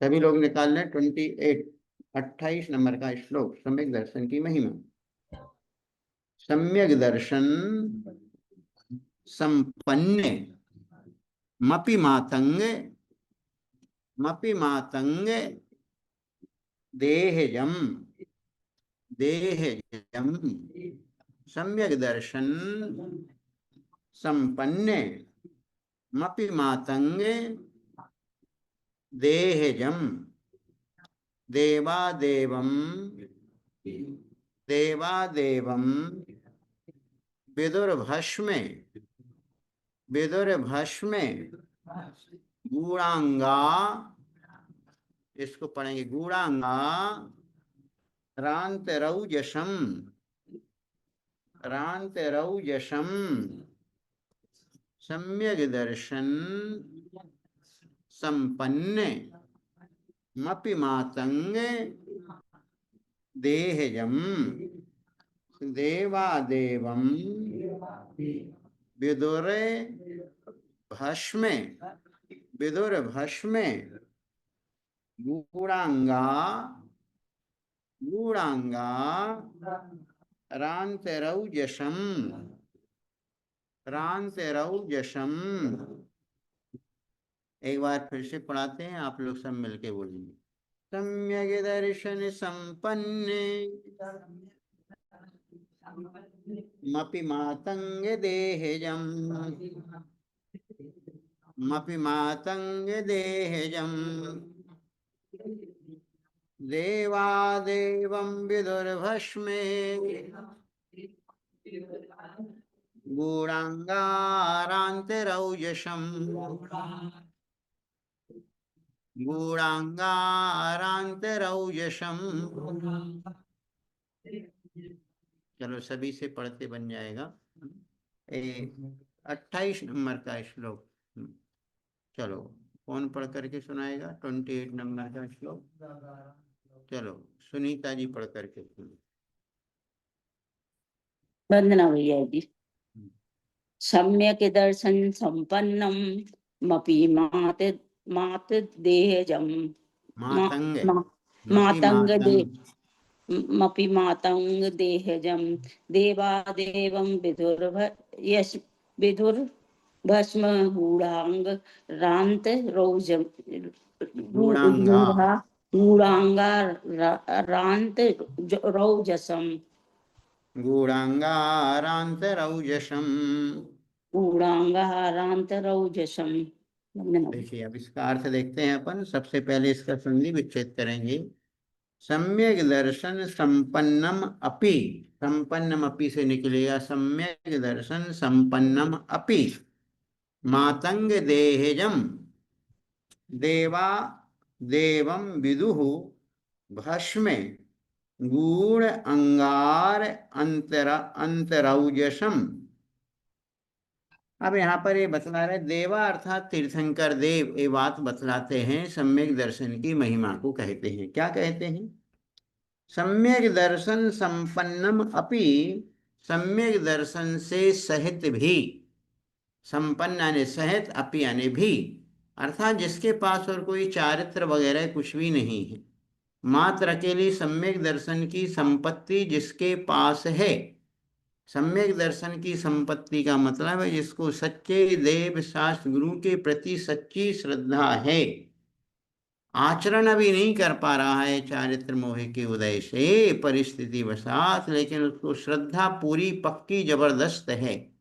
सभी लोग निकाल लें 28, 28 नंबर का श्लोक, सम्यक दर्शन की महिमा। सम्यक दर्शन संपन्ने मपि मातंगे मपि मातंगे देहजम देहजम सम्यक दर्शन संपन्ने मपि मातंगे देहजम देवादेवम देवादेवम विदुर्भस्मे विदुर्भस्मे गूढ़ांगा, इसको पढ़ेंगे, गूढ़ांगा रांतरौजसम रांतरौजसम सम्यक दर्शन संपन्ने मपि मातंगे देहजम देवादेवम विदुरे भस्मे विदुर्भस्मे गूढ़ांगा गूढ़ांगा रांतरौजसम रांतरौजसम। एक बार फिर से पढ़ाते हैं, आप लोग सब मिलके बोलेंगे। सम्यक दर्शन संपन्ने मपि मातंग देहजम मपि मातंग देहजम देवादेवं विदुर्भस्मे गूढ़ांगारांतरौजसम गूढ़ांगारांतरौजसम। चलो सभी से पढ़ते बन जाएगा। 28 नंबर का श्लोक, चलो कौन पढ़ करके सुनाएगा 28 नंबर का श्लोक? चलो सुनीता जी पढ़ करके सुनो। वंदना भैया जी। सम्यक दर्शन संपन्नम मपि मात देहजम मातंग दे मपि मातंग देहजम देवादेवं विदुर्भस्म गूढ़ांग रांत रौजम गूढ़ांगा रांत रौजसम गूढ़ांगारांतरौजसम गूढ़ांगारांतरौजसम। देखिए अब इसका अर्थ देखते हैं अपन। सबसे पहले इसका संधि विच्छेद करेंगे। सम्यक दर्शन संपन्नम अपि, संपन्नम अपि से निकलेगा सम्यक दर्शन संपन्नम अपि मातंग देहजम देवा देवम विदुः भस्मे गूढ़ अंगार अंतरौजसम। अब यहाँ पर ये बतला रहे, देवा अर्थात तीर्थंकर देव ये बात बतलाते हैं, सम्यक दर्शन की महिमा को कहते हैं। क्या कहते हैं? सम्यक दर्शन संपन्नम अपि, सम्यक दर्शन से सहित भी, संपन्न यानी सहित, अपि यानी भी, अर्थात जिसके पास और कोई चारित्र वगैरह कुछ भी नहीं है, मात्र अकेली सम्यक दर्शन की संपत्ति जिसके पास है। सम्यक दर्शन की संपत्ति का मतलब है जिसको सच्चे देव शास्त्र गुरु के प्रति सच्ची श्रद्धा है, आचरण अभी नहीं कर पा रहा है चारित्र मोह के उदय से परिस्थिति वशात, लेकिन उसको श्रद्धा पूरी पक्की जबरदस्त है।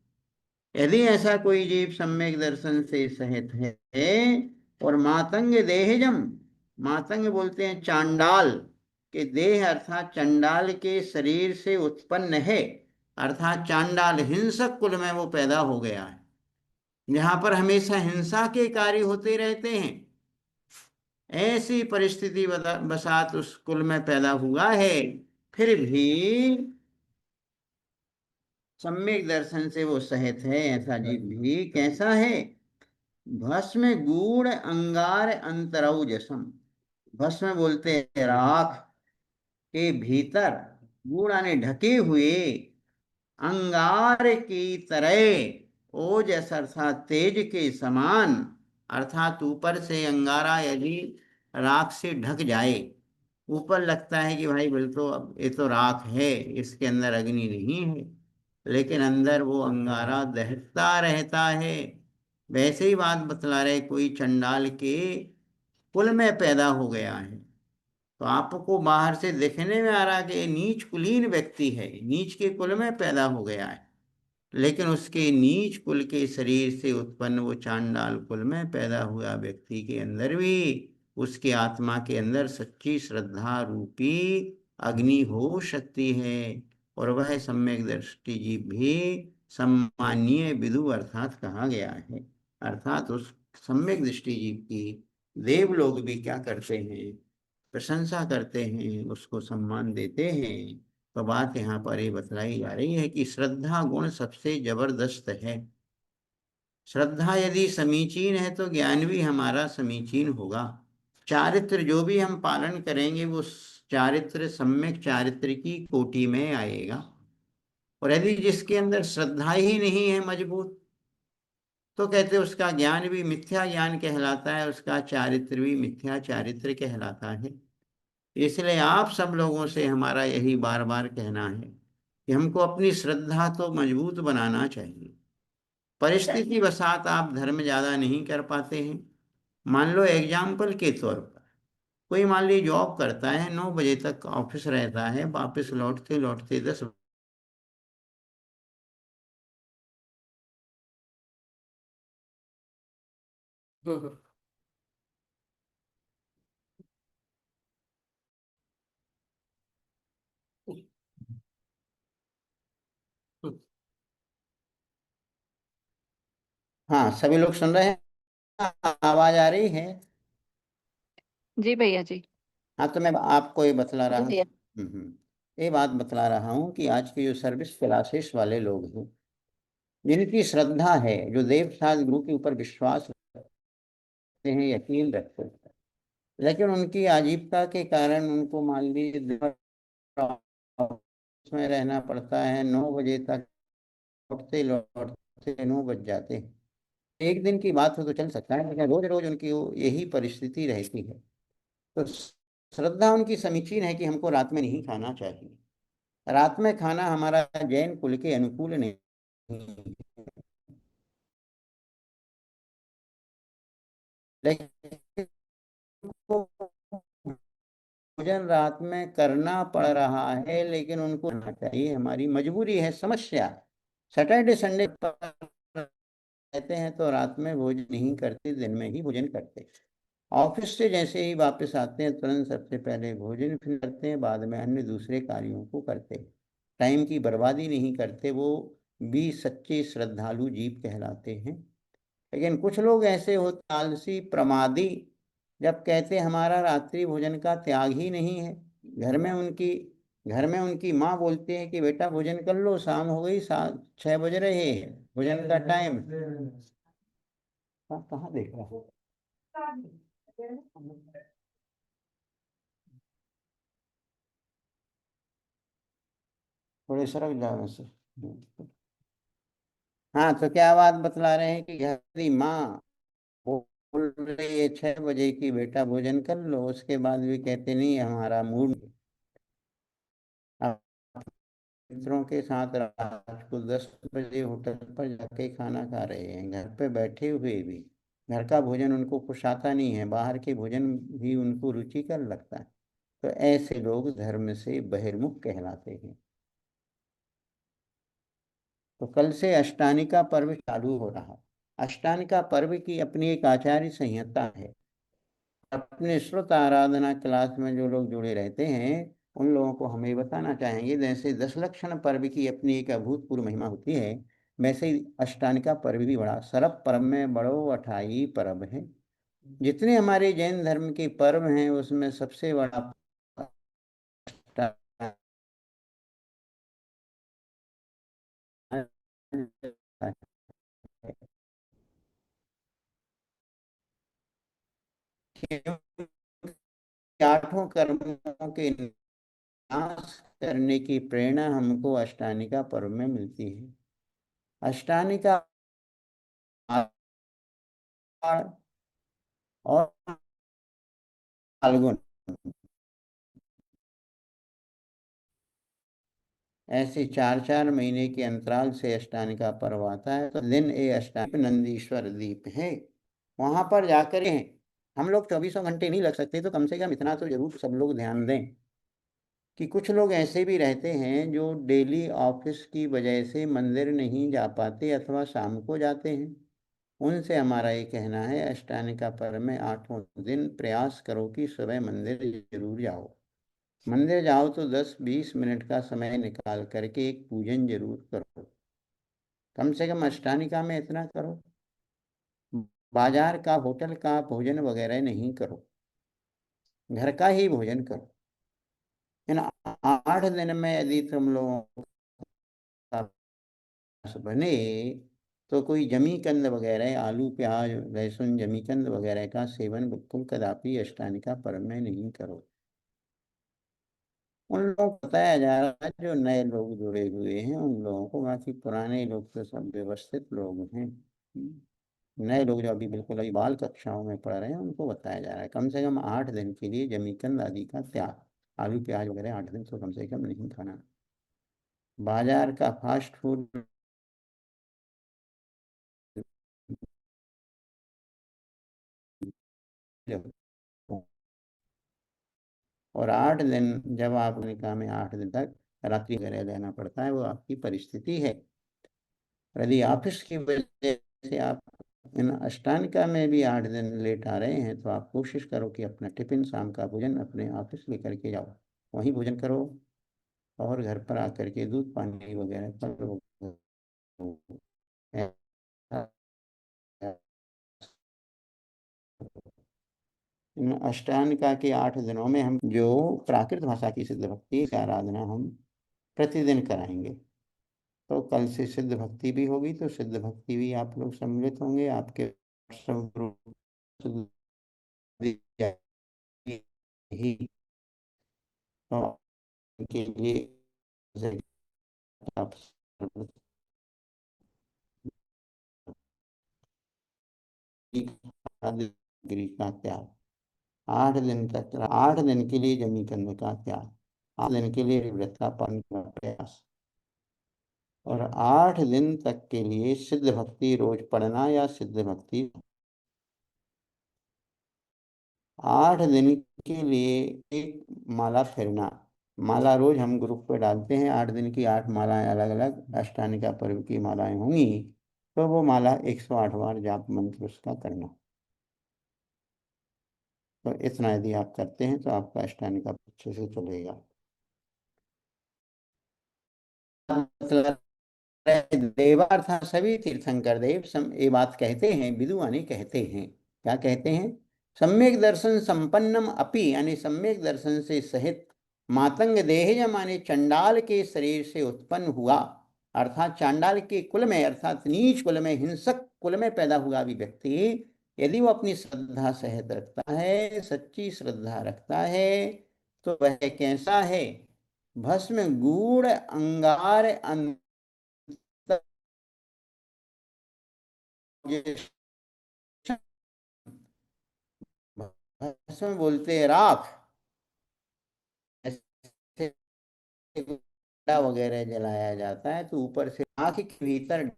यदि ऐसा कोई जीव सम्यक दर्शन से सहित है और मातंग देहजम, मातंग बोलते हैं चांडाल के देह अर्थात चंडाल के शरीर से उत्पन्न है, अर्थात चांडाल हिंसक कुल में वो पैदा हो गया है, जहां पर हमेशा हिंसा के कार्य होते रहते हैं। ऐसी परिस्थिति बसात उस कुल में पैदा हुआ है, फिर भी सम्यक दर्शन से वो सहित है। ऐसा जीव भी कैसा है? भस्म गूढ़ अंगार अंतरौजसम, भस्म बोलते हैं राख के भीतर, गूढ़ यानी ढके हुए, अंगार की तरह ओजस अर्थात तेज के समान, अर्थात ऊपर से अंगारा यदि राख से ढक जाए, ऊपर लगता है कि भाई बिल तो अब ये तो राख है, इसके अंदर अग्नि नहीं है, लेकिन अंदर वो अंगारा दहकता रहता है। वैसे ही बात बतला रहे, कोई चंडाल के कुल में पैदा हो गया है, तो आपको बाहर से देखने में आ रहा है कि ये नीच कुलीन व्यक्ति है, नीच के कुल में पैदा हो गया है, लेकिन उसके नीच कुल के शरीर से उत्पन्न वो चांडाल कुल में पैदा हुआ व्यक्ति के अंदर भी, उसके आत्मा के अंदर सच्ची श्रद्धा रूपी अग्नि हो सकती है, और वह सम्यक दृष्टि जीव भी सम्मानीय विदु अर्थात कहा गया है। अर्थात उस सम्यक दृष्टि जीव की देव लोग भी क्या करते हैं, प्रशंसा करते हैं, उसको सम्मान देते हैं। तो बात यहाँ पर ये बतलाई जा रही है कि श्रद्धा गुण सबसे जबरदस्त है। श्रद्धा यदि समीचीन है तो ज्ञान भी हमारा समीचीन होगा। चारित्र जो भी हम पालन करेंगे वो चारित्र सम्यक चारित्र की कोटि में आएगा। और यदि जिसके अंदर श्रद्धा ही नहीं है मजबूत, तो कहते उसका ज्ञान भी मिथ्या ज्ञान कहलाता है, उसका चारित्र भी मिथ्या चारित्र कहलाता है। इसलिए आप सब लोगों से हमारा यही बार बार कहना है कि हमको अपनी श्रद्धा तो मजबूत बनाना चाहिए। परिस्थिति वसात आप धर्म ज्यादा नहीं कर पाते हैं। मान लो एग्जाम्पल के तौर पर, कोई मान लीजिए जॉब करता है, 9 बजे तक ऑफिस रहता है, वापस लौटते लौटते 10। हाँ, सभी लोग सुन रहे हैं, आवाज आ रही है? जी भैया जी। हाँ, तो मैं आपको ये बतला रहा जी भैया। ये बात बतला रहा हूँ कि आज के जो सर्विस क्लासेस वाले लोग हैं, जिनकी श्रद्धा है, जो देव साध गुरु के ऊपर विश्वास रखते हैं, यकीन रखते हैं, लेकिन उनकी आजीविका के कारण उनको मान लीजिए दिन भर ऑफिस में रहना पड़ता है, 9 बजे तक लौटते लौटते 9 बज जाते हैं। एक दिन की बात हो तो चल सकता है, लेकिन रोज रोज उनकी यही परिस्थिति रहती है। तो श्रद्धा उनकी समीचीन है कि हमको रात में नहीं खाना चाहिए। रात में खाना हमारा जैन कुल के अनुकूल नहीं है। लेकिन उनको भोजन रात में करना पड़ रहा है, लेकिन उनको करना चाहिए, हमारी मजबूरी है, समस्या। सैटरडे संडे पर रहते हैं तो रात में भोजन नहीं करते, दिन में ही भोजन करते। ऑफिस से जैसे ही वापस आते हैं तुरंत सबसे पहले भोजन फिर करते हैं, बाद में अन्य दूसरे कार्यों को करते हैं। टाइम की बर्बादी नहीं करते, वो भी सच्चे श्रद्धालु जीव कहलाते हैं। लेकिन कुछ लोग ऐसे होते आलसी प्रमादी, जब कहते हमारा रात्रि भोजन का त्याग ही नहीं है। घर में उनकी घर में उनकी माँ बोलती है कि बेटा भोजन कर लो, शाम हो गई, 6 बज रहे हैं, भोजन का टाइम। कहाँ देख रहा हूँ? थोड़े सरक जाओ से। हाँ, तो क्या बात बतला रहे हैं कि घर की माँ बोल रही है 6 बजे की बेटा भोजन कर लो, उसके बाद भी कहते नहीं हमारा मूड। अब मित्रों के साथ रात को 10 बजे होटल पर जाके खाना खा रहे हैं, घर पे बैठे हुए भी घर का भोजन उनको कुछ आता नहीं है, बाहर के भोजन भी उनको रुचिकर लगता है। तो ऐसे लोग धर्म से बहिर्मुख कहलाते हैं। तो कल से अष्टानिका पर्व चालू हो रहा। अष्टानिका पर्व की अपनी एक आचार्य संहिता है। अपने श्रुत आराधना क्लास में जो लोग जुड़े रहते हैं, उन लोगों को हमें बताना चाहेंगे, जैसे 10 लक्षण पर्व की अपनी एक अभूतपूर्व महिमा होती है, वैसे ही अष्टानिका पर्व भी बड़ा सरब पर्व में बड़ो अठाई पर्व है। जितने हमारे जैन धर्म के पर्व हैं उसमें सबसे बड़ा अष्टानिका है। 8 कर्मों के नाश करने की प्रेरणा हमको अष्टानिका पर्व में मिलती है। अष्टानिका और फाल्गुन, ऐसे 4-4 महीने के अंतराल से अष्टानी का पर्व आता है। तो दिन ए अष्टानी नंदीश्वर द्वीप है, वहां पर जाकर हम लोग 24 घंटे नहीं लग सकते, तो कम से कम इतना तो जरूर सब लोग ध्यान दें कि कुछ लोग ऐसे भी रहते हैं जो डेली ऑफिस की वजह से मंदिर नहीं जा पाते अथवा शाम को जाते हैं। उनसे हमारा ये कहना है, अष्टानी का पर्व में 8 दिन प्रयास करो कि सुबह मंदिर जरूर जाओ। मंदिर जाओ तो 10-20 मिनट का समय निकाल करके एक पूजन जरूर करो, कम से कम अष्टानिका में इतना करो। बाजार का, होटल का भोजन वगैरह नहीं करो, घर का ही भोजन करो। इन 8 दिन में यदि तुम लोगों का बने तो कोई जमीकंद वगैरह, आलू प्याज लहसुन जमीकंद वगैरह का सेवन बिल्कुल कदापि अष्टानिका पर्व में नहीं करो। उन लोगों को बताया जा रहा है जो नए लोग जुड़े हुए हैं उन लोगों को, बाकी पुराने लोग तो सब व्यवस्थित लोग हैं। नए लोग जो अभी बिल्कुल अभी बाल कक्षाओं में पढ़ रहे हैं उनको बताया जा रहा है कम से कम 8 दिन के लिए जमीकंद आदि का त्याग, आलू प्याज वगैरह 8 दिन तो कम से कम नहीं खाना। बाजार का फास्ट फूड और 8 दिन जब आप निकाह में 8 दिन तक रात्रि वगैरह रहना पड़ता है, वो आपकी परिस्थिति है। यदि ऑफिस की वजह से आप इन अष्टानिका में भी 8 दिन लेट आ रहे हैं तो आप कोशिश करो कि अपना टिफिन, शाम का भोजन अपने ऑफिस लेकर के जाओ, वहीं भोजन करो और घर पर आकर के दूध पानी वगैरह पर इन अष्टानिका के 8 दिनों में हम जो प्राकृत भाषा की सिद्ध भक्ति की आराधना हम प्रतिदिन कराएंगे। तो कल से सिद्ध भक्ति भी होगी, तो सिद्ध भक्ति भी आप लोग सम्मिलित होंगे। आपके सब ग्रुप ही तो के लिए आप गिरी का त्याग, 8 दिन तक, 8 दिन के लिए जमी करने का त्याग, 8 दिन के लिए व्रत का पालन का प्रयास और 8 दिन तक के लिए सिद्ध भक्ति रोज पढ़ना या सिद्ध भक्ति 8 दिन के लिए एक माला फेरना। माला रोज हम ग्रुप पे डालते हैं, 8 दिन की 8 मालाएं अलग अलग अष्टानिका पर्व की मालाएं होंगी, तो वो माला 108 बार जाप मंत्र उसका करना। तो इतना यदि आप करते हैं तो आपका अष्टानिका अच्छे से चलेगा। मतलब देवार्थ सभी तीर्थंकर देव ये बात कहते हैं, विदुआनी कहते हैं। क्या कहते हैं? सम्यक दर्शन संपन्नम अपि, यानी सम्यक दर्शन से सहित मातंग देह माने चंडाल के शरीर से उत्पन्न हुआ, अर्थात चांडाल के कुल में, अर्थात नीच कुल में, हिंसक कुल में पैदा हुआ भी व्यक्ति यदि वो अपनी श्रद्धा सहित रखता है, सच्ची श्रद्धा रखता है, तो वह कैसा है? भस्म गूढ़ अंगार भस्म बोलते हैं राख, ऐसे वगैरह जलाया जाता है तो ऊपर से आंख के भीतर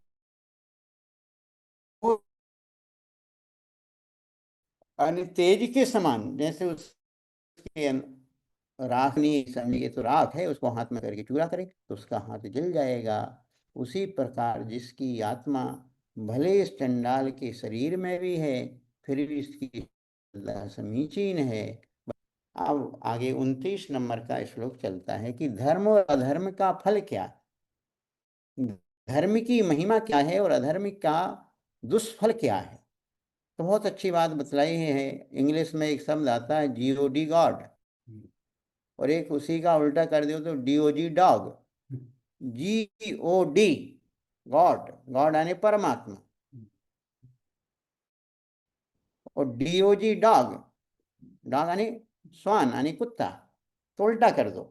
यानी तेज के समान, जैसे उसके राख नहीं समझिए तो राख है, उसको हाथ में करके चूरा करे तो उसका हाथ जल जाएगा। उसी प्रकार जिसकी आत्मा भले इस चंडाल के शरीर में भी है फिर भी इसकी समीचीन है। अब आगे 29 नंबर का श्लोक चलता है कि धर्म और अधर्म का फल क्या, धर्म की महिमा क्या है और अधर्म का दुष्फल क्या है। तो बहुत अच्छी बात बतलाई है। इंग्लिश में एक शब्द आता है GOD गॉड, और एक उसी का उल्टा कर दो तो DOG dog. GOD God, God यानी परमात्मा, और DOG डॉग, डॉग यानी श्वान यानी कुत्ता, तो उल्टा कर दो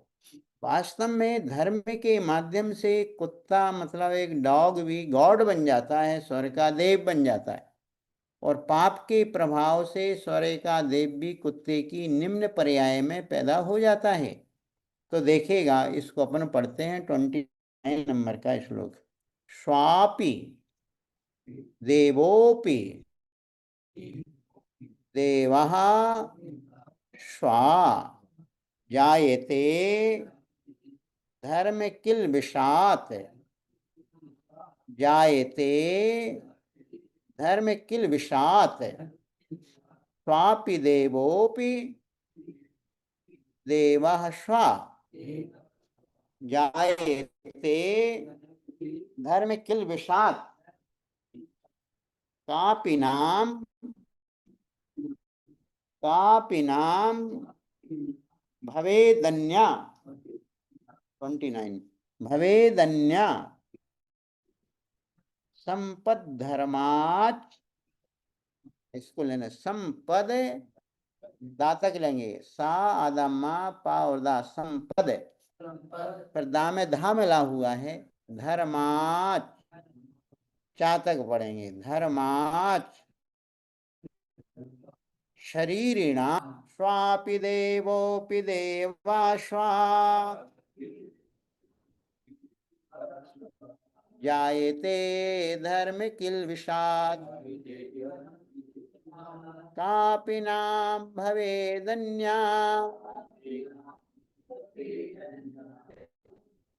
वास्तव में धर्म के माध्यम से कुत्ता मतलब एक डॉग भी गॉड बन जाता है, स्वर्ग का देव बन जाता है, और पाप के प्रभाव से स्वर्ग का देव भी कुत्ते की निम्न पर्याय में पैदा हो जाता है। तो देखिएगा, इसको अपन पढ़ते हैं 29 नंबर का श्लोक। स्वापि देवोपि देवः श्वा जायते धर्म किल विषात जायते धर्म किल विषात स्वापि देवोपि देवः श्वा जायते धर्म किल विषात कापि नाम भवेदन्या 29 भवेदन्या संपद धर्माच, इसको लेना संपद दातक लेंगे, सा आदमा पा और दा संपद, पर दा में धा मिला हुआ है, धर्माच चातक पढ़ेंगे, धर्माच शरीरिणा स्वापि देवोपि देवा श्वा जायते धर्म किल विषाद कापि नाम भवेदन्या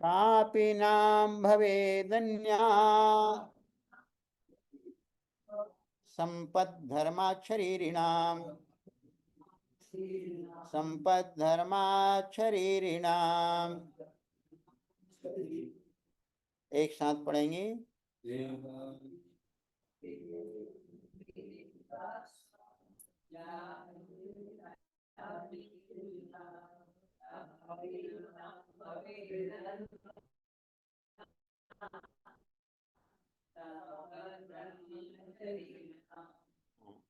कापि नाम भवेदन्या संपद्धर्माच्छरीरिणाम संपद्धर्माच्छरीरिणाम। एक साथ पढ़ेंगे।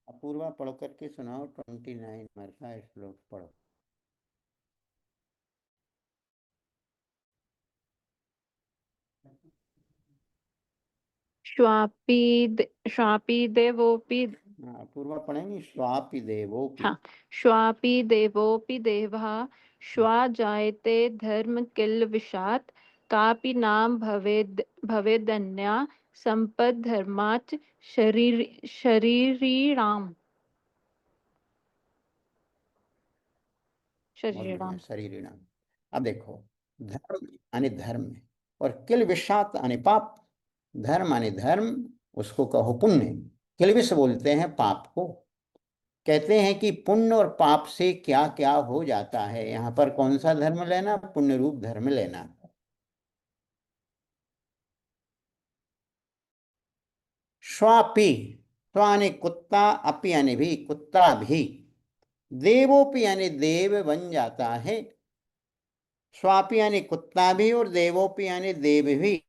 अपूर्वा पढ़ करके सुनाओ 29 नंबर का श्लोक पढ़ो। श्वापि देवोपि अपूर्वा पढ़ेंगे स्वापि देवोपि। हाँ, श्वापि देवोपि देवः श्वा जायते धर्म किल विषात् कापि नाम भवेदन्या संपद धर्माच शरीरीणाम। बहुत बढ़िया, शरीरिणाम। अब देखो, धर्म यानी धर्म और किल विषात यानी पाप। धर्म यानी धर्म, उसको कहो पुण्य। किलविष बोलते हैं पाप को। कहते हैं कि पुण्य और पाप से क्या क्या हो जाता है। यहाँ पर कौन सा धर्म लेना? पुण्य रूप धर्म लेना। स्वापि, स्व यानी कुत्ता, अपि यानी भी, कुत्ता भी, देवोपि यानी देव बन जाता है। स्वापि यानी कुत्ता भी और देवोपि यानी देव भी।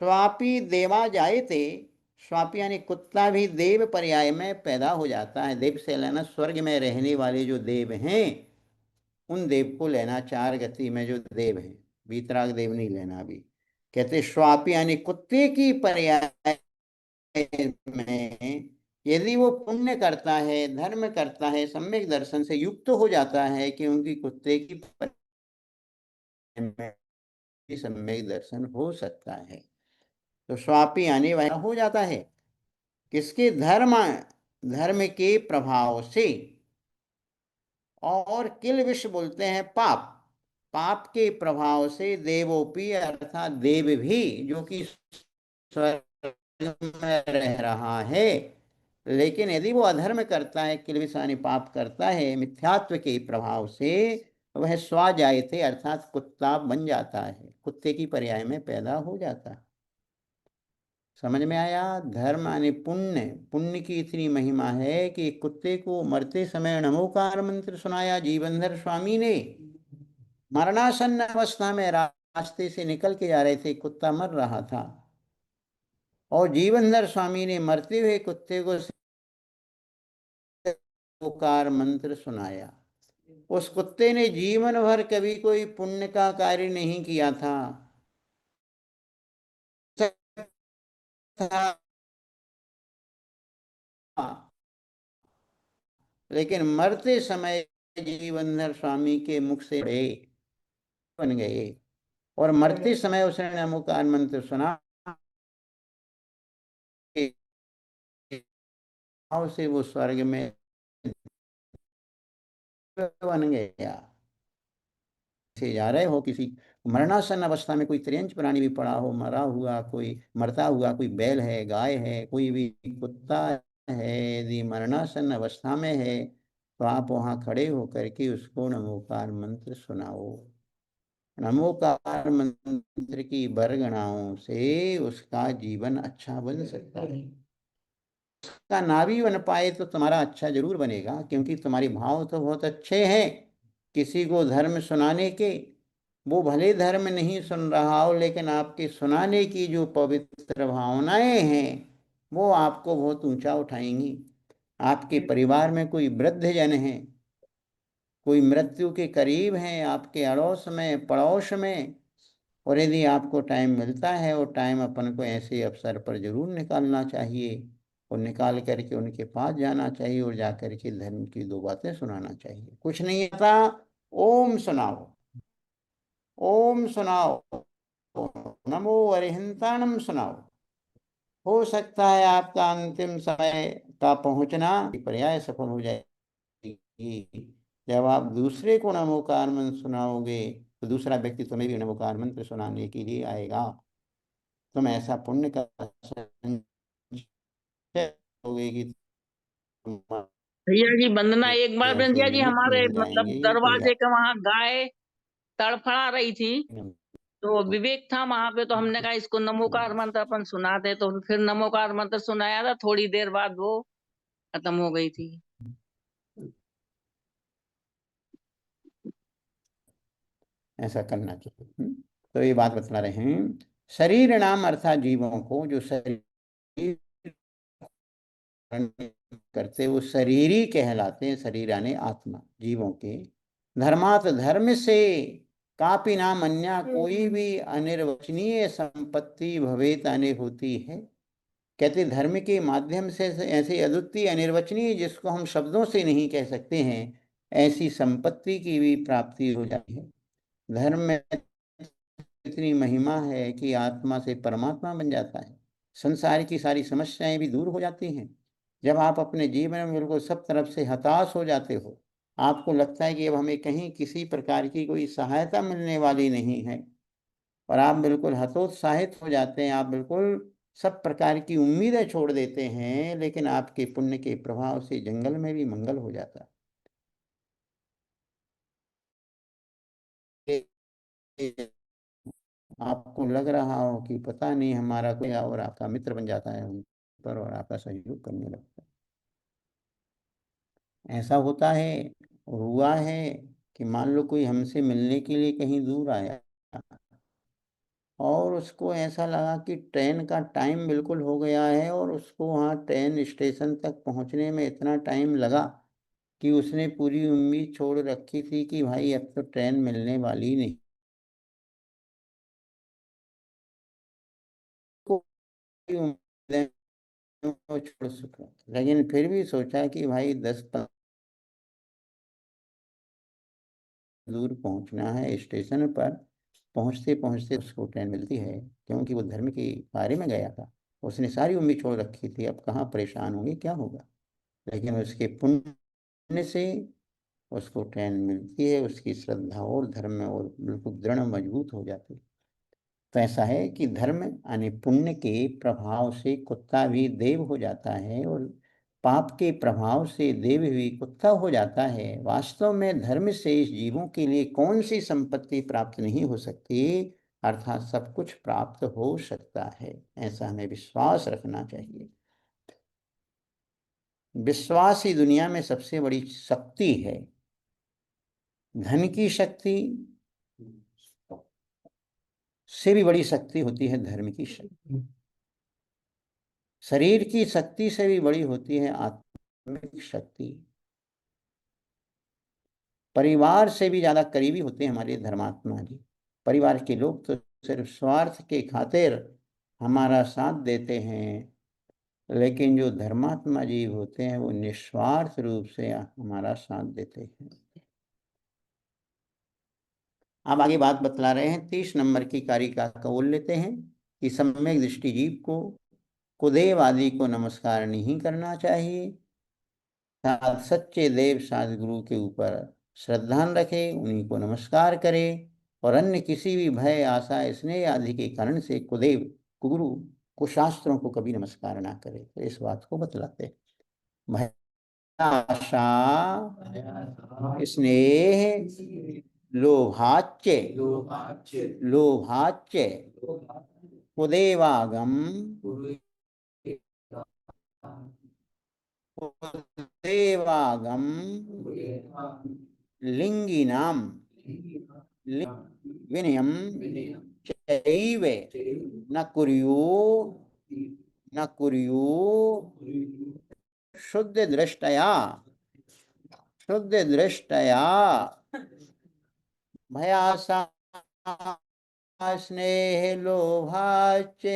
स्वापि देवा जायते, स्वापि यानी कुत्ता भी देव पर्याय में पैदा हो जाता है। देव से लेना स्वर्ग में रहने वाले जो देव हैं उन देव को लेना, चार गति में जो देव हैं, वीतराग देव नहीं लेना। अभी कहते स्वापि यानी कुत्ते की पर्याय में यदि वो पुण्य करता है, धर्म करता है, सम्यक दर्शन से युक्त हो जाता है कि उनकी कुत्ते की सम्यक दर्शन हो सकता है, तो स्वापि यानी वह हो जाता है। किसके? धर्म के प्रभाव से। और किल विष बोलते हैं पाप। पाप के प्रभाव से देवोपि अर्थात देव भी, जो कि स्वर्ग में रह रहा है, लेकिन यदि वो अधर्म करता है, किल विष यानी पाप करता है, मिथ्यात्व के प्रभाव से वह स्वा जायते अर्थात कुत्ता बन जाता है, कुत्ते की पर्याय में पैदा हो जाता है। समझ में आया? धर्म यानी पुण्य। पुण्य की इतनी महिमा है कि कुत्ते को मरते समय नमोकार मंत्र सुनाया जीवनधर स्वामी ने। मरणासन्न अवस्था में रास्ते से निकल के जा रहे थे, कुत्ता मर रहा था, और जीवनधर स्वामी ने मरते हुए कुत्ते को नमोकार मंत्र सुनाया। उस कुत्ते ने जीवन भर कभी कोई पुण्य का कार्य नहीं किया था, लेकिन मरते समय जीवनधर स्वामी के मुख से बन गए, और मरते समय उसने नमोकार मंत्र सुना, से वो स्वर्ग में बन गया। से जा रहे हो, किसी मरणासन अवस्था में कोई त्रियंच प्राणी भी पड़ा हो, मरा हुआ, कोई मरता हुआ, कोई बैल है, गाय है, कोई भी कुत्ता है, यदि मरणासन अवस्था में है, तो आप वहां खड़े होकर के उसको नमोकार मंत्र सुनाओ। नमोकार मंत्र की बरगणाओं से उसका जीवन अच्छा बन सकता है। उसका ना भी बन पाए तो तुम्हारा अच्छा जरूर बनेगा, क्योंकि तुम्हारे भाव तो बहुत अच्छे हैं किसी को धर्म सुनाने के। वो भले धर्म नहीं सुन रहा हो, लेकिन आपके सुनाने की जो पवित्र भावनाएं हैं वो आपको बहुत ऊंचा उठाएंगी। आपके परिवार में कोई वृद्ध जन है, कोई मृत्यु के करीब हैं, आपके अड़ोस में, पड़ोस में, और यदि आपको टाइम मिलता है, और टाइम अपन को ऐसे अवसर पर जरूर निकालना चाहिए, और निकाल करके उनके पास जाना चाहिए, और जाकर के धर्म की दो बातें सुनाना चाहिए। कुछ नहीं आता, ओम सुनाओ, ओम सुनाओ, नमो अरिहंताणम सुनाओ। हो सकता है आपका अंतिम समय का पहुंचना पर्याय सफल हो जाएगी। जब आप दूसरे को नमोकार मंत्र सुनाओगे तो दूसरा व्यक्ति तुम्हें भी नमोकार मंत्र सुनाने के लिए आएगा। तुम ऐसा पुण्य का संचय होगे कि तुम भैया जी वंदना। एक बार ऐसे बंधिया जी निमित्त हमारे मिल मतलब जाएंगे, ये कोई दरवाजे के वहां गाय तड़फड़ा रही थी, नहीं। तो विवेक था वहां पे, तो हमने कहा इसको नमोकार मंत्र अपन सुना दे, तो फिर नमोकार मंत्र सुनाया था। थोड़ी देर बाद वो खत्म हो गई थी। ऐसा करना चाहिए। तो ये बात बता रहे हैं, शरीर नाम अर्थात जीवों को जो शरीर करते वो शरीरी कहलाते हैं। शरीर यानी आत्मा, जीवों के। धर्मात धर्म से कापि नाम अन्या कोई भी अनिर्वचनीय संपत्ति भवेत आने होती है। कहते धर्म के माध्यम से ऐसे अद्वितीय अनिर्वचनीय, जिसको हम शब्दों से नहीं कह सकते हैं, ऐसी संपत्ति की भी प्राप्ति हो जाती है। धर्म में इतनी महिमा है कि आत्मा से परमात्मा बन जाता है, संसार की सारी समस्याएं भी दूर हो जाती हैं। जब आप अपने जीवन में बिल्कुल सब तरफ से हताश हो जाते हो, आपको लगता है कि अब हमें कहीं किसी प्रकार की कोई सहायता मिलने वाली नहीं है, और आप बिल्कुल हतोत्साहित हो जाते हैं, आप बिल्कुल सब प्रकार की उम्मीदें छोड़ देते हैं, लेकिन आपके पुण्य के प्रभाव से जंगल में भी मंगल हो जाता है। आपको लग रहा हो कि पता नहीं हमारा कोई, और आपका मित्र बन जाता है उन पर, और आपका सहयोग करने लगता है। ऐसा होता है और हुआ है कि मान लो कोई हमसे मिलने के लिए कहीं दूर आया, और उसको ऐसा लगा कि ट्रेन का टाइम बिल्कुल हो गया है, और उसको वहाँ ट्रेन स्टेशन तक पहुँचने में इतना टाइम लगा कि उसने पूरी उम्मीद छोड़ रखी थी कि भाई अब तो ट्रेन मिलने वाली नहीं, कोई उम्मीदें वो छोड़ चुका, लेकिन फिर भी सोचा कि भाई 10 दूर पहुंचना है। स्टेशन पर पहुंचते पहुंचते उसको ट्रेन मिलती है, क्योंकि वो धर्म के बारे में गया था। उसने सारी उम्मीद छोड़ रखी थी, अब कहाँ परेशान होंगे, क्या होगा, लेकिन उसके पुण्य से उसको ट्रेन मिलती है। उसकी श्रद्धा और धर्म में और बिल्कुल दृढ़ मजबूत हो जाती है। तो ऐसा है कि धर्म यानी पुण्य के प्रभाव से कुत्ता भी देव हो जाता है, और पाप के प्रभाव से देव भी कुत्ता हो जाता है। वास्तव में धर्म से इस जीवों के लिए कौन सी संपत्ति प्राप्त नहीं हो सकती, अर्थात सब कुछ प्राप्त हो सकता है। ऐसा हमें विश्वास रखना चाहिए। विश्वास ही दुनिया में सबसे बड़ी शक्ति है। धन की शक्ति से भी बड़ी शक्ति होती है धर्म की शक्ति। शरीर की शक्ति से भी बड़ी होती है आत्मिक शक्ति। परिवार से भी ज्यादा करीबी होते हैं हमारे धर्मात्मा जी। परिवार के लोग तो सिर्फ स्वार्थ के खातिर हमारा साथ देते हैं, लेकिन जो धर्मात्मा जीव होते हैं वो निस्वार्थ रूप से हमारा साथ देते हैं। अब आगे बात बतला रहे हैं 30 नंबर की कारिका का बोल लेते हैं कि सम्यक दृष्टि जीव को कुदेव आदि को नमस्कार नहीं करना चाहिए। साथ सच्चे देव सद्गुरु के ऊपर श्रद्धा रखे, उन्हीं को नमस्कार करे और अन्य किसी भी भय आशा स्नेह आदि के कारण से कुदेव कुगुरु कुशास्त्रों को कभी नमस्कार ना करे। तो इस बात को बतलाते हैं। भय आशा स्नेह लोभाच्य कुदेवागम कुदेवागम लिंगिनाम विनयम चैव न कुर्यु शुद्ध दृष्टया भयासा स्नेह लोभाच्य